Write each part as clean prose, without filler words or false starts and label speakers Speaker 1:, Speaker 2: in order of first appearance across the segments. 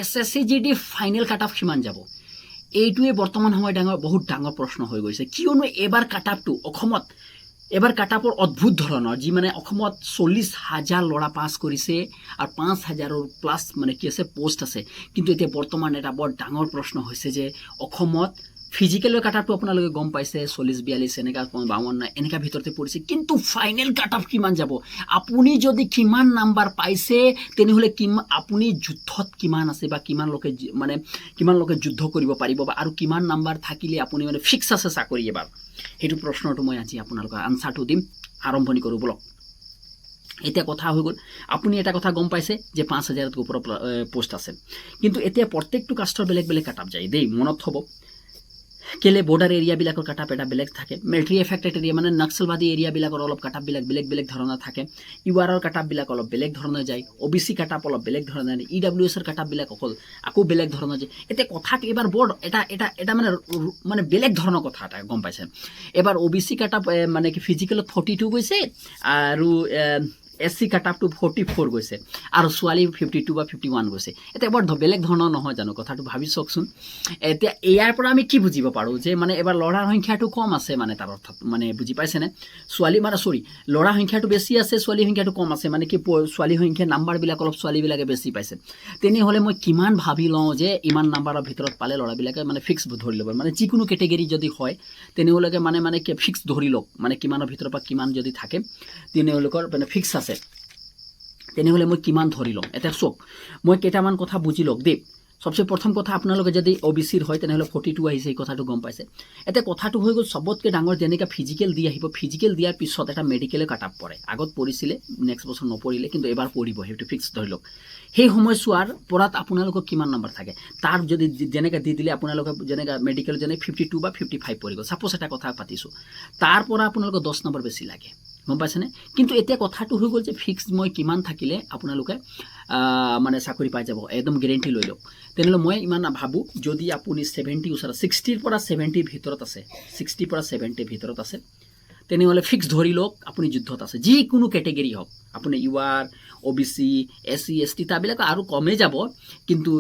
Speaker 1: SSCGD final cut off কিমান যাব এইটোৱে বৰ্তমান সময়ত বহুত ডাঙৰ প্ৰশ্ন হৈ গৈছে কিয়নো এবাৰ কাট অফটো অসমত এবাৰ কাট অফৰ অদ্ভুত ধৰণৰ যি মানে অসমত 40,000 ল'ৰা পাছ কৰিছে আৰু 5,000ৰ প্লাছ মানে কি আছে পোষ্ট আছে কিন্তু এতিয়া বৰ্তমান এটা বৰ ডাঙৰ প্ৰশ্ন হৈছে যে অসমত ফিজিকেলৰ কাট অফটো আপোনালোকে গম পাইছে 40-42 এনেকা 52 এনেকা ভিতৰতে পৰিছে কিন্তু ফাইনেল কাট অফ কিমান যাব আপুনি যদি কিমান নাম্বাৰ পাইছে তেনেহলে আপুনি যুদ্ধত কিমান আছে বা কিমান লোকে যুদ্ধ কৰিব পাৰিব বা আৰু কিমান নাম্বাৰ থাকিলে আপুনি মানে ফিক্স আছে চাকৰি এবাৰ সেইটো প্ৰশ্নটো মই আজি আপোনালোকৰ আনসাৰটো দিম আৰম্ভণি কৰো বলক এতিয়া কথা হৈ গ'ল আপুনি এটা কথা গম পাইছে যে 5,000ৰ ওপৰৰ পোষ্ট আছে কিন্তু এতিয়া প্ৰত্যেকটো কাষ্টৰ বেলেগ বেলেগ কাট অফ যায় দেই মনত থব কেলে বৰ্ডাৰ এৰিয়াবিলাকৰ কাট অফ এটা বেলেগ থাকে মিলিটাৰী এফেক্টেড এৰিয়া মানে নক্সালবাদী এৰিয়াবিলাকৰ অলপ কাট অফবিলাক বেলেগ ধৰণৰ থাকে ইউআৰৰ কাট অফবিলাক অলপ বেলেগ ধৰণৰ যায় OBC কাট অফ অলপ বেলেগ ধৰণৰ EWSৰ কাট অফবিলাক আকৌ বেলেগ ধৰণৰ যায় এতিয়া কথা এবাৰ বৰ্ড এটা মানে বেলেগ ধৰণৰ কথা এটা গম পাইছে এবাৰ OBC কাট অফ মানে কি ফিজিকেলত 42 গৈছে আৰু SC কাট অফটো 44 গৈছে আৰু ছোৱালী 52 বা 51 গৈছে এটা বৰ বেলেগ ধৰণৰ নহয় জানো কথাটো ভাবি চাওকচোন এতিয়া ইয়াৰ পৰা আমি কি বুজিব পাৰো যে মানে এবাৰ ল'ৰাৰ সংখ্যাটো কম আছে মানে তাৰ অৰ্থ মানে বুজি পাইছেনে ছোৱালী মানে ল'ৰা সংখ্যাটো বেছি আছে ছোৱালী সংখ্যাটো কম আছে মানে কি ছোৱালী সংখ্যা নাম্বাৰবিলাক অলপ ছোৱালীবিলাকে বেছি পাইছে তেনেহ'লে মই কিমান ভাবি লওঁ যে ইমান নাম্বাৰৰ ভিতৰত পালে ল'ৰাবিলাকে মানে ফিক্স ধৰি ল'ব মানে যিকোনো কেটেগৰী যদি হয় তেনেহ'লে মানে কি ফিক্স ধৰি লওক মানে কিমানৰ ভিতৰৰ পৰা কিমান যদি থাকে তেনেহ'লেকৰ মানে ফিক্স আছে তেনেহ'লে মই কিমান ধৰি লওঁ এটা চক মই কেইটামান কথা বুজি লওক দেই সবচে প্ৰথম কথা আপোনালোকে যদি OBCৰ হয় তেনেহ'লে 42 আহিছে এই কথাটো গম পাইছে এতিয়া কথাটো হৈ গ'ল সবতকৈ ডাঙৰ যেনেকৈ ফিজিকেল দি আহিব ফিজিকেল দিয়াৰ পিছত এটা মেডিকেলে কাট অফ পৰে আগত পৰিছিলে নেক্সট বছৰ নপৰিলে কিন্তু এবাৰ পৰিব সেইটো ফিক্স ধৰি লওক সেই সময়ছোৱাৰ পৰাত আপোনালোকৰ কিমান নম্বৰ থাকে তাৰ যদি যেনেকৈ দি দিলে আপোনালোকে যেনেকৈ মেডিকেল যেনে 52 বা 55 পৰি গ'ল সাপোজ এটা কথা পাতিছোঁ তাৰ পৰা আপোনালোকৰ 10 নম্বৰ বেছি লাগে গম পাইছেনে কিন্তু এতিয়া কথাটো হৈ গ'ল যে ফিক্স মই কিমান থাকিলে আপোনালোকে মানে চাকৰি পাই যাব একদম গ্যাৰেণ্টি লৈ লওক তেনেহ'লে মই ইমান ভাবোঁ যদি আপুনি 70 ওচৰত 60ৰ পৰা 70 ভিতৰত আছে 60 পৰা 70 ভিতৰত আছে তেনেহ'লে ফিক্স ধৰি লওক আপুনি যুদ্ধত আছে যিকোনো কেটেগৰী হওক আপুনি UR OBC SC ST তাবিলাক আৰু কমে যাব কিন্তু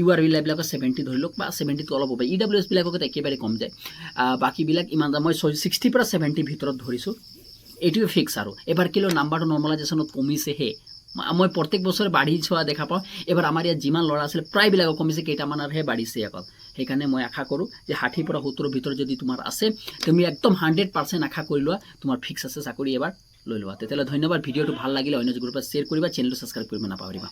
Speaker 1: UR বিলাকৰ 70 ধৰি লওক বা 70টো অলপ হ'ব EWS বিলাকক একেবাৰে কম যায় বাকীবিলাক ইমান মই 60 পৰা 70 ভিতৰত ধৰিছোঁ এইটোৱে ফিক্স আৰু এবাৰ কিলো নাম্বাৰটো নৰ্মেলাইজেশ্যনত কমিছেহে মই প্ৰত্যেক বছৰে বাঢ়ি যোৱা দেখা পাওঁ এবাৰ আমাৰ ইয়াত যিমান ল'ৰা আছিল প্ৰায়বিলাকক কমিছে কেইটামানৰহে বাঢ়িছে অকল সেইকাৰণে মই আশা কৰোঁ যে 60 পৰা 70ৰ ভিতৰত যদি তোমাৰ আছে তুমি একদম 100% আশা কৰি লোৱা তোমাৰ ফিক্স আছে চাকৰি এবাৰ লৈ লোৱা তেতিয়াহ'লে ধন্যবাদ ভিডিঅ'টো ভাল লাগিলে অন্য গ্ৰুপত শ্বেয়াৰ কৰিবা চেনেলটো ছাবস্ক্ৰাইব কৰিব নাপাহৰিবা